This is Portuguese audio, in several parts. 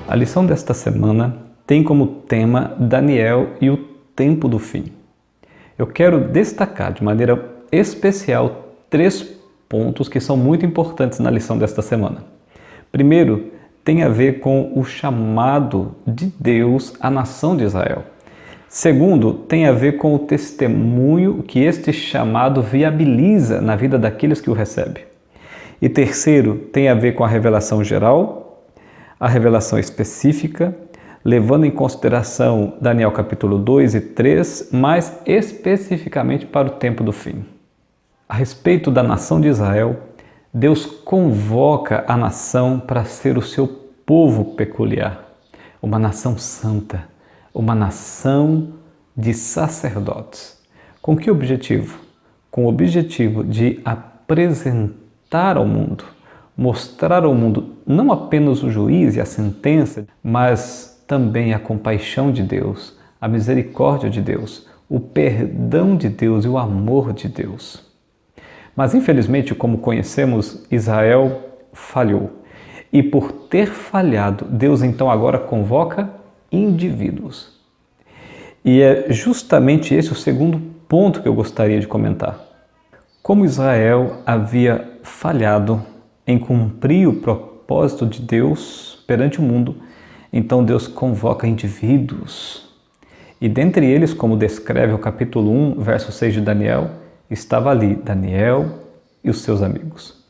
A lição desta semana tem como tema Daniel e o tempo do fim. Eu quero destacar de maneira especial 3 pontos que são muito importantes na lição desta semana. Primeiro, tem a ver com o chamado de Deus à nação de Israel. Segundo, tem a ver com o testemunho que este chamado viabiliza na vida daqueles que o recebem. E terceiro, tem a ver com a revelação geral, a revelação específica, levando em consideração Daniel capítulo 2 e 3, mais especificamente para o tempo do fim. A respeito da nação de Israel, Deus convoca a nação para ser o seu povo peculiar, uma nação santa, uma nação de sacerdotes. Com que objetivo? Com o objetivo de apresentar ao mundo, mostrar ao mundo não apenas o juízo e a sentença, mas também a compaixão de Deus, a misericórdia de Deus, o perdão de Deus e o amor de Deus. Mas infelizmente, como conhecemos, Israel falhou. E por ter falhado, Deus então agora convoca indivíduos. E é justamente esse o segundo ponto que eu gostaria de comentar. Como Israel havia falhado em cumprir o propósito de Deus perante o mundo, então Deus convoca indivíduos. E dentre eles, como descreve o capítulo 1, verso 6 de Daniel, estava ali Daniel e os seus amigos.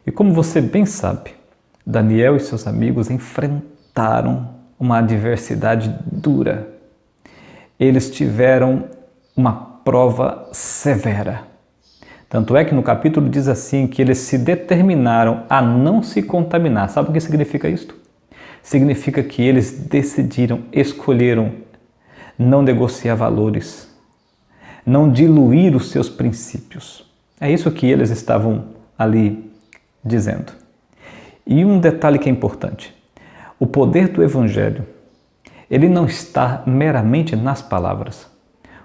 E como você bem sabe, Daniel e seus amigos enfrentaram uma adversidade dura. Eles tiveram uma prova severa. Tanto é que no capítulo diz assim que eles se determinaram a não se contaminar. Sabe o que significa isto? Significa que eles decidiram, escolheram não negociar valores, não diluir os seus princípios. É isso que eles estavam ali dizendo. E um detalhe que é importante: o poder do Evangelho, ele não está meramente nas palavras.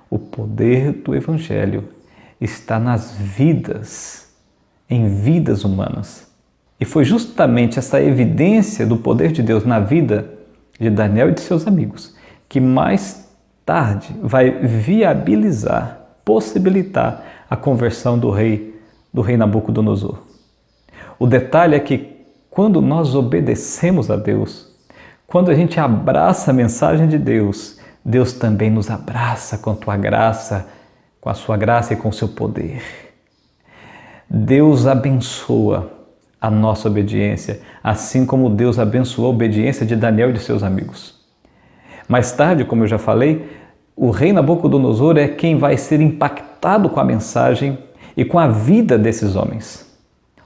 O poder do Evangelho está nas vidas, em vidas humanas. E foi justamente essa evidência do poder de Deus na vida de Daniel e de seus amigos que mais tarde vai viabilizar, possibilitar a conversão do rei Nabucodonosor. O detalhe é que quando nós obedecemos a Deus, quando a gente abraça a mensagem de Deus, Deus também nos abraça com a sua graça e com o seu poder. Deus abençoa a nossa obediência, assim como Deus abençoou a obediência de Daniel e de seus amigos. Mais tarde, como eu já falei, o rei Nabucodonosor é quem vai ser impactado com a mensagem e com a vida desses homens.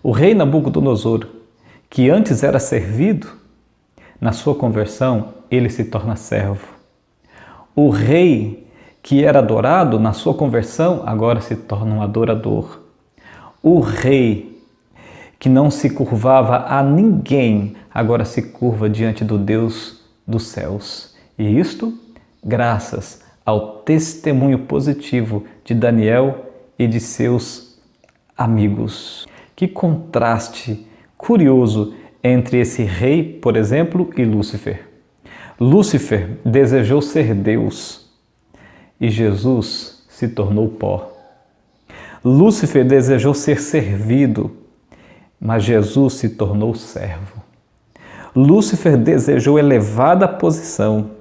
O rei Nabucodonosor, que antes era servido, na sua conversão, ele se torna servo. O rei que era adorado, na sua conversão, agora se torna um adorador. O rei que não se curvava a ninguém, agora se curva diante do Deus dos céus. E isto graças ao testemunho positivo de Daniel e de seus amigos. Que contraste curioso entre esse rei, por exemplo, e Lúcifer. Lúcifer desejou ser Deus e Jesus se tornou pó. Lúcifer desejou ser servido, mas Jesus se tornou servo. Lúcifer desejou elevada posição.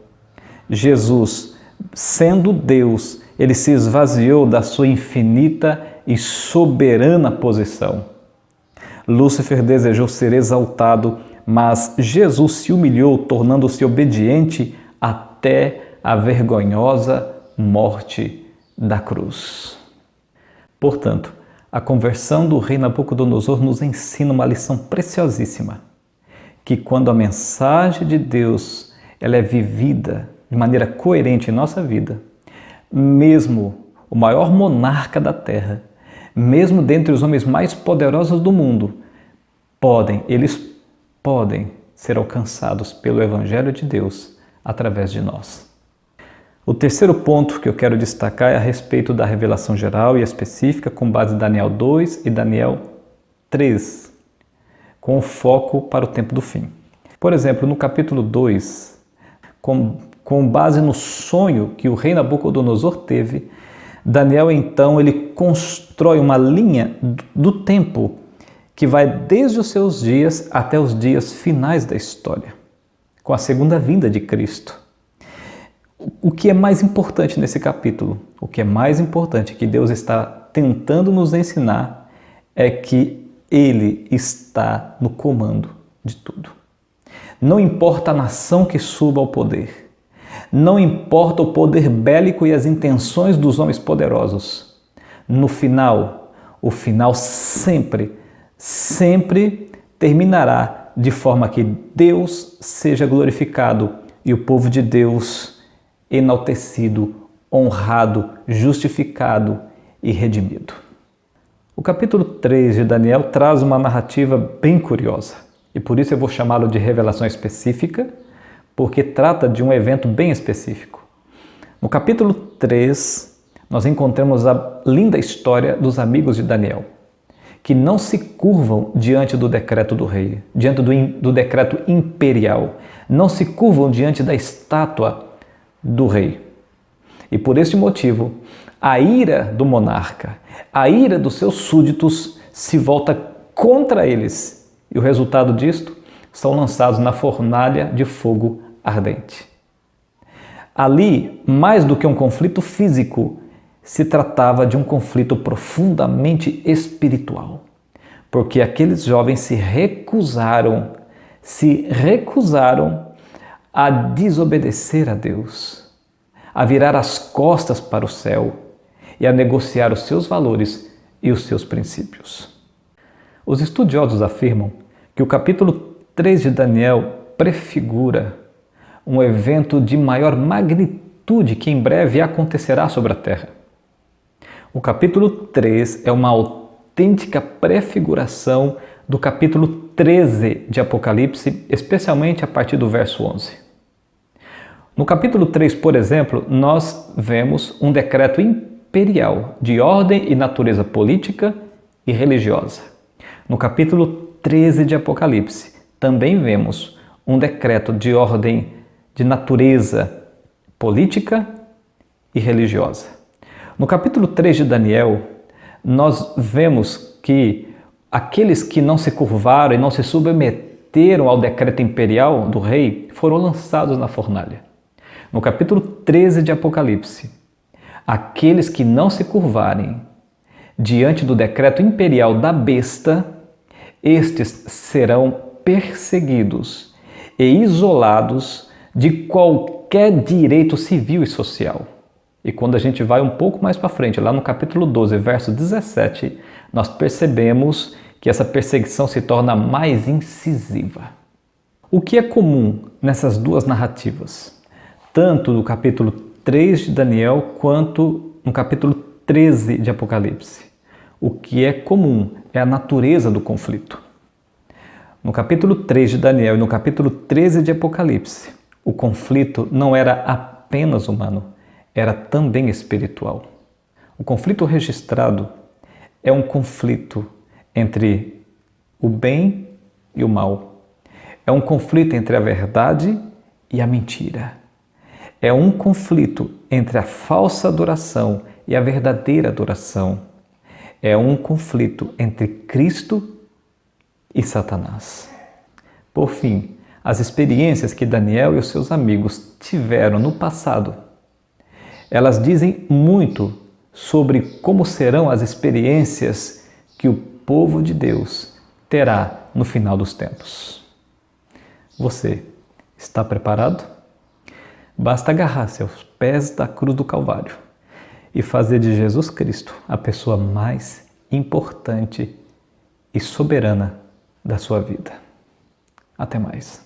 Jesus, sendo Deus, ele se esvaziou da sua infinita e soberana posição. Lúcifer desejou ser exaltado, mas Jesus se humilhou, tornando-se obediente até a vergonhosa morte da cruz. Portanto, a conversão do rei Nabucodonosor nos ensina uma lição preciosíssima, que quando a mensagem de Deus ela é vivida de maneira coerente em nossa vida, mesmo o maior monarca da terra, mesmo dentre os homens mais poderosos do mundo, eles podem ser alcançados pelo Evangelho de Deus através de nós. O terceiro ponto que eu quero destacar é a respeito da revelação geral e específica com base em Daniel 2 e Daniel 3, com foco para o tempo do fim. Por exemplo, no capítulo 2, com base no sonho que o rei Nabucodonosor teve, Daniel então ele constrói uma linha do tempo que vai desde os seus dias até os dias finais da história, com a segunda vinda de Cristo. O que é mais importante nesse capítulo, o que é mais importante que Deus está tentando nos ensinar é que Ele está no comando de tudo. Não importa a nação que suba ao poder, não importa o poder bélico e as intenções dos homens poderosos, no final, o final sempre terminará de forma que Deus seja glorificado e o povo de Deus enaltecido, honrado, justificado e redimido. O capítulo 3 de Daniel traz uma narrativa bem curiosa e por isso eu vou chamá-lo de revelação específica, porque trata de um evento bem específico. No capítulo 3, nós encontramos a linda história dos amigos de Daniel, que não se curvam diante do decreto do rei, diante do decreto imperial, não se curvam diante da estátua do rei. E por este motivo, a ira do monarca, a ira dos seus súditos se volta contra eles. E o resultado disto são lançados na fornalha de fogo ardente. Ali, mais do que um conflito físico, se tratava de um conflito profundamente espiritual, porque aqueles jovens se recusaram a desobedecer a Deus, a virar as costas para o céu e a negociar os seus valores e os seus princípios. Os estudiosos afirmam que o capítulo 3 de Daniel prefigura um evento de maior magnitude que em breve acontecerá sobre a terra. O capítulo 3 é uma autêntica prefiguração do capítulo 13 de Apocalipse, especialmente a partir do verso 11. No capítulo 3, por exemplo, nós vemos um decreto imperial de ordem e natureza política e religiosa. No capítulo 13 de Apocalipse, também vemos um decreto de ordem de natureza política e religiosa. No capítulo 3 de Daniel, nós vemos que aqueles que não se curvaram e não se submeteram ao decreto imperial do rei foram lançados na fornalha. No capítulo 13 de Apocalipse, aqueles que não se curvarem diante do decreto imperial da besta, estes serão perseguidos e isolados de qualquer direito civil e social. E quando a gente vai um pouco mais para frente, lá no capítulo 12, verso 17, nós percebemos que essa perseguição se torna mais incisiva. O que é comum nessas duas narrativas, tanto no capítulo 3 de Daniel quanto no capítulo 13 de Apocalipse? O que é comum é a natureza do conflito. No capítulo 3 de Daniel e no capítulo 13 de Apocalipse, o conflito não era apenas humano, era também espiritual. O conflito registrado é um conflito entre o bem e o mal. É um conflito entre a verdade e a mentira. É um conflito entre a falsa adoração e a verdadeira adoração. É um conflito entre Cristo e Satanás. Por fim, as experiências que Daniel e os seus amigos tiveram no passado, elas dizem muito sobre como serão as experiências que o povo de Deus terá no final dos tempos. Você está preparado? Basta agarrar-se aos pés da cruz do Calvário e fazer de Jesus Cristo a pessoa mais importante e soberana da sua vida. Até mais.